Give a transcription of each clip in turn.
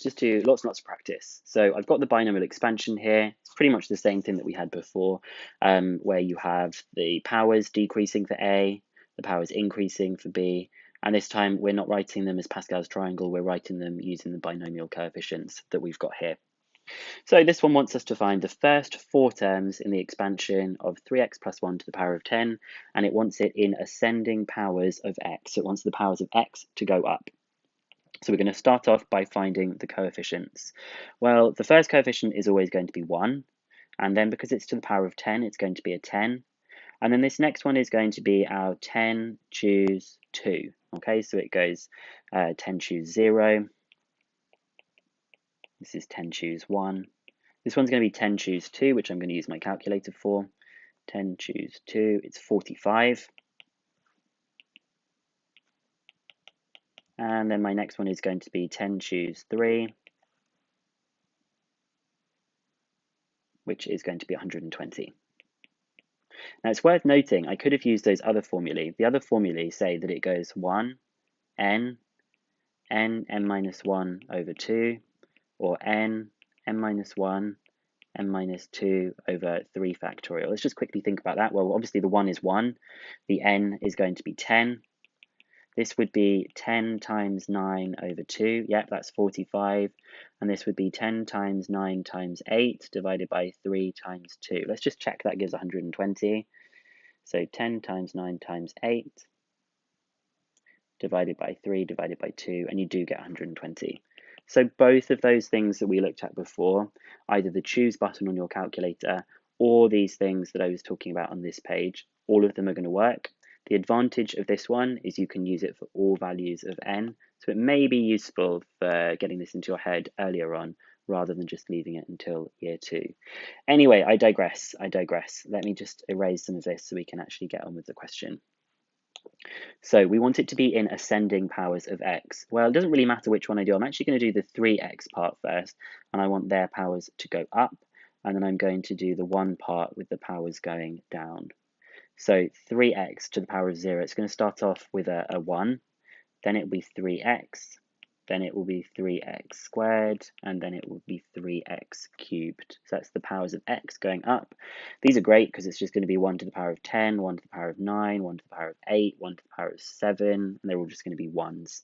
just do lots and lots of practice. So I've got the binomial expansion here. It's pretty much the same thing that we had before, where you have the powers decreasing for A, the powers increasing for B, and this time we're not writing them as Pascal's triangle, we're writing them using the binomial coefficients that we've got here. So this one wants us to find the first 4 terms in the expansion of 3x plus 1 to the power of 10, and it wants it in ascending powers of x. So it wants the powers of x to go up. So we're going to start off by finding the coefficients. Well, the first coefficient is always going to be 1, and then because it's to the power of 10, it's going to be a 10. And then this next one is going to be our 10 choose 2. Okay, so it goes 10 choose 0. This is 10 choose 1. This one's going to be 10 choose 2, which I'm going to use my calculator for. 10 choose 2, it's 45. And then my next one is going to be 10 choose 3, which is going to be 120. Now it's worth noting, I could have used those other formulae. The other formulae say that it goes 1, n minus 1 over 2, or n minus 1, n minus 2 over 3 factorial. Let's just quickly think about that. Well, obviously the 1 is 1, the n is going to be 10. This would be 10 times 9 over 2. Yep, that's 45. And this would be 10 times 9 times 8 divided by 3 times 2. Let's just check that gives 120. So 10 times 9 times 8 divided by 3 divided by 2, and you do get 120. So both of those things that we looked at before, either the choose button on your calculator or these things that I was talking about on this page, all of them are going to work. The advantage of this one is you can use it for all values of n, so it may be useful for getting this into your head earlier on rather than just leaving it until year 2. Anyway, I digress. Let me just erase some of this so we can actually get on with the question. So we want it to be in ascending powers of x. Well, it doesn't really matter which one I do. I'm actually going to do the 3x part first, and I want their powers to go up, and then I'm going to do the 1 part with the powers going down. So 3x to the power of 0, it's going to start off with a 1, then it will be 3x, then it will be 3x squared, and then it will be 3x cubed. So that's the powers of x going up. These are great because it's just going to be 1 to the power of 10, 1 to the power of 9, 1 to the power of 8, 1 to the power of 7, and they're all just going to be 1s.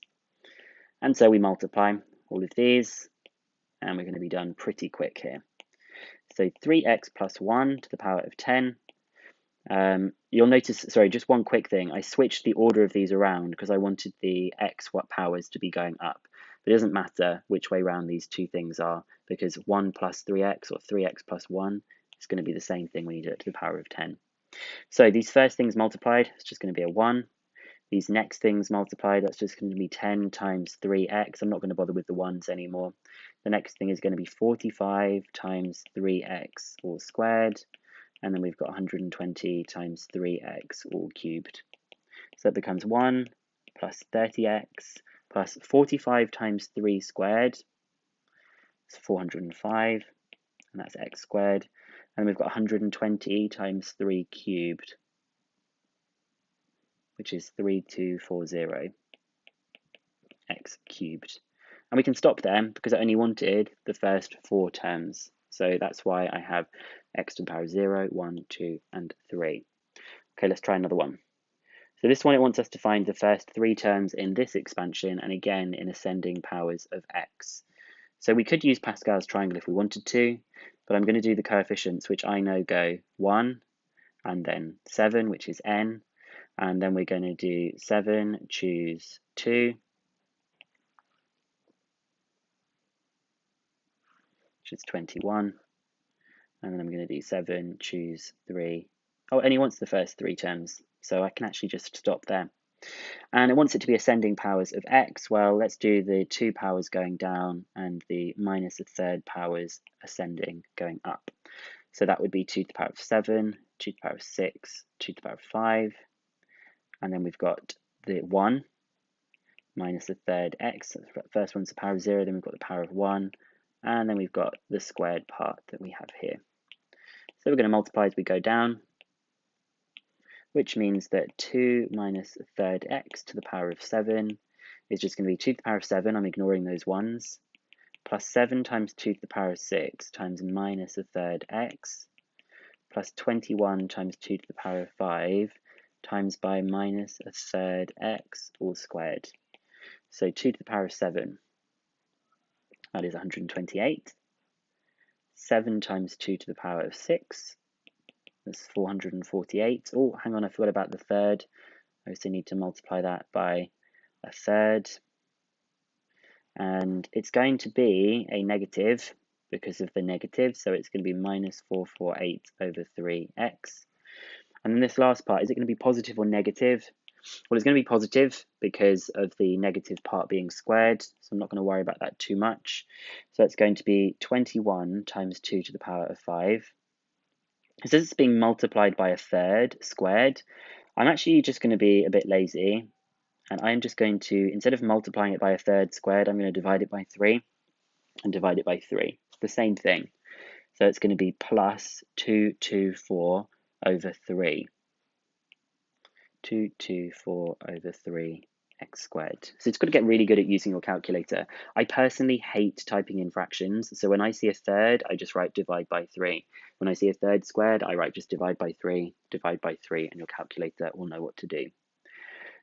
And so we multiply all of these, and we're going to be done pretty quick here. So 3x plus 1 to the power of 10. You'll notice, sorry, just one quick thing. I switched the order of these around because I wanted the x powers to be going up. But it doesn't matter which way around these two things are, because 1 plus 3x or 3x plus 1 is going to be the same thing when you do it to the power of 10. So these first things multiplied, it's just going to be a 1. These next things multiplied, that's just going to be 10 times 3x. I'm not going to bother with the 1s anymore. The next thing is going to be 45 times 3x all squared. And then we've got 120 times 3x all cubed. So that becomes 1 plus 30x plus 45 times 3 squared. It's 405, and that's x squared. And we've got 120 times 3 cubed, which is 3240 x cubed. And we can stop there because I only wanted the first 4 terms. So that's why I have x to the power of 0, 1, 2, and 3. Okay, let's try another one. So this one, it wants us to find the first 3 terms in this expansion, and again in ascending powers of x. So we could use Pascal's triangle if we wanted to, but I'm going to do the coefficients, which I know go 1, and then 7, which is n, and then we're going to do 7, choose 2, which is 21, and then I'm going to do 7, choose 3. Oh, and he wants the first 3 terms, so I can actually just stop there. And it wants it to be ascending powers of x. Well, let's do the 2 powers going down and the minus a third powers ascending going up. So that would be 2 to the power of 7, 2 to the power of 6, 2 to the power of 5, and then we've got the 1 minus a third x. So the first one's the power of 0, then we've got the power of 1, and then we've got the squared part that we have here. So we're going to multiply as we go down, which means that 2 minus a third x to the power of 7 is just going to be 2 to the power of 7. I'm ignoring those 1s. plus 7 times 2 to the power of 6 times minus a third x plus 21 times 2 to the power of 5 times by minus a third x all squared. So 2 to the power of 7, that is 128. 7 times 2 to the power of 6, that's 448. Oh, hang on, I forgot about the third. I also need to multiply that by a third. And it's going to be a negative because of the negative, so it's going to be minus 448 over 3x. And then this last part, is it going to be positive or negative? Well, it's going to be positive because of the negative part being squared, so I'm not going to worry about that too much. So it's going to be 21 times 2 to the power of 5. It says it's being multiplied by a third squared. I'm actually just going to be a bit lazy, and I'm just going to, instead of multiplying it by a third squared, I'm going to divide it by 3 and divide it by 3. It's the same thing. So it's going to be plus 224 over 3. 224 over 3 x squared. So it's got to get really good at using your calculator. I personally hate typing in fractions, so when I see a third, I just write divide by 3. When I see a third squared, I write just divide by 3, and your calculator will know what to do.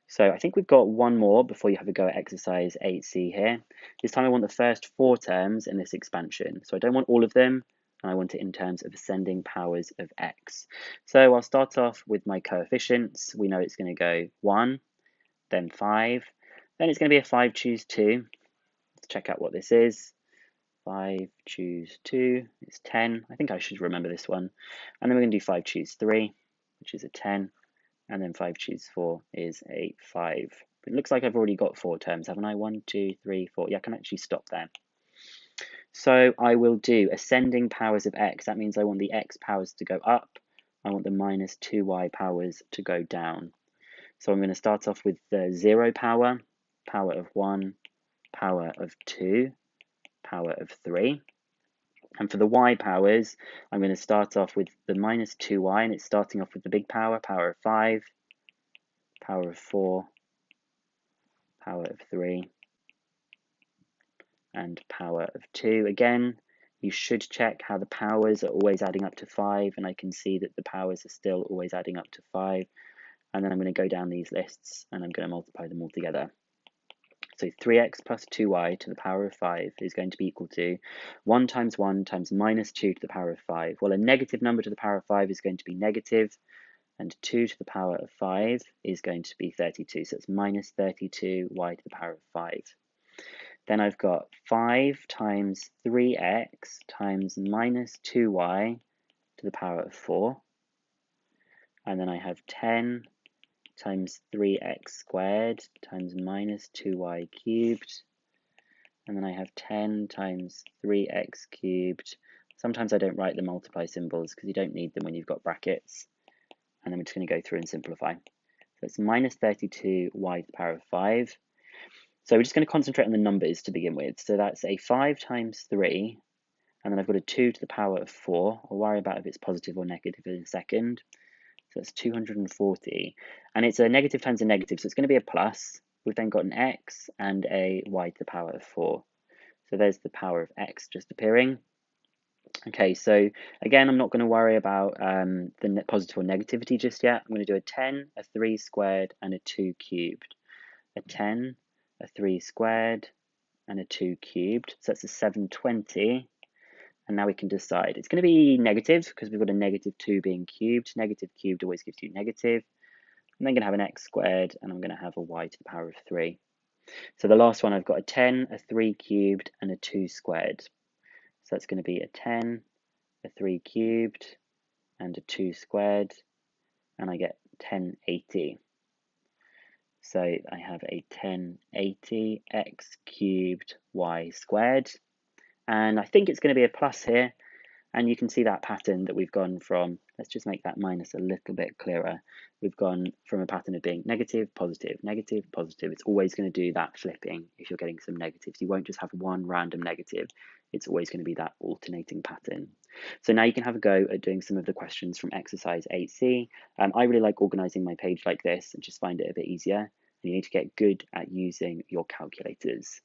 So I think we've got one more before you have a go at exercise 8C here. This time I want the first 4 terms in this expansion. So I don't want all of them, and I want it in terms of ascending powers of x. So I'll start off with my coefficients. We know it's going to go 1, then 5, then it's going to be a 5 choose 2. Let's check out what this is. 5 choose 2 is 10. I think I should remember this one. And then we're going to do 5 choose 3, which is a 10. And then 5 choose 4 is a 5. It looks like I've already got 4 terms, haven't I? 1, 2, 3, 4. Yeah, I can actually stop there. So I will do ascending powers of x. That means I want the x powers to go up. I want the minus 2y powers to go down. So I'm going to start off with the 0 power, power of 1, power of 2, power of 3. And for the y powers, I'm going to start off with the minus 2y, and it's starting off with the big power, power of 5, power of 4, power of 3, and power of 2. Again, you should check how the powers are always adding up to 5, and I can see that the powers are still always adding up to 5. And then I'm going to go down these lists, and I'm going to multiply them all together. So 3x plus 2y to the power of 5 is going to be equal to 1 times minus 2 to the power of 5. Well, a negative number to the power of 5 is going to be negative, and 2 to the power of 5 is going to be 32. So it's minus 32y to the power of 5. Then I've got 5 times 3x times minus 2y to the power of 4. And then I have 10 times 3x squared times minus 2y cubed. And then I have 10 times 3x cubed. Sometimes I don't write the multiply symbols because you don't need them when you've got brackets. And then we're just going to go through and simplify. So it's minus 32y to the power of 5. So we're just going to concentrate on the numbers to begin with. So that's a 5 times 3, and then I've got a 2 to the power of 4. I'll worry about if it's positive or negative in a second. So that's 240. And it's a negative times a negative, so it's going to be a plus. We've then got an x and a y to the power of 4. So there's the power of x just appearing. Okay, so again, I'm not going to worry about the positive or negativity just yet. I'm going to do a 10, a 3 squared, and a 2 cubed. A 10, a 3 squared, and a 2 cubed. So that's a 720. And now we can decide. It's going to be negative because we've got a negative 2 being cubed. Negative cubed always gives you negative. I'm then going to have an x squared, and I'm going to have a y to the power of 3. So the last one, I've got a 10, a 3 cubed, and a 2 squared. So that's going to be a 10, a 3 cubed, and a 2 squared, and I get 1080. So I have a 1080 x cubed y squared, and I think it's going to be a plus here. And you can see that pattern that we've gone from, let's just make that minus a little bit clearer. We've gone from a pattern of being negative, positive, negative, positive. It's always going to do that flipping if you're getting some negatives. You won't just have one random negative. It's always going to be that alternating pattern. So now you can have a go at doing some of the questions from exercise 8C. I really like organizing my page like this and just find it a bit easier. And you need to get good at using your calculators.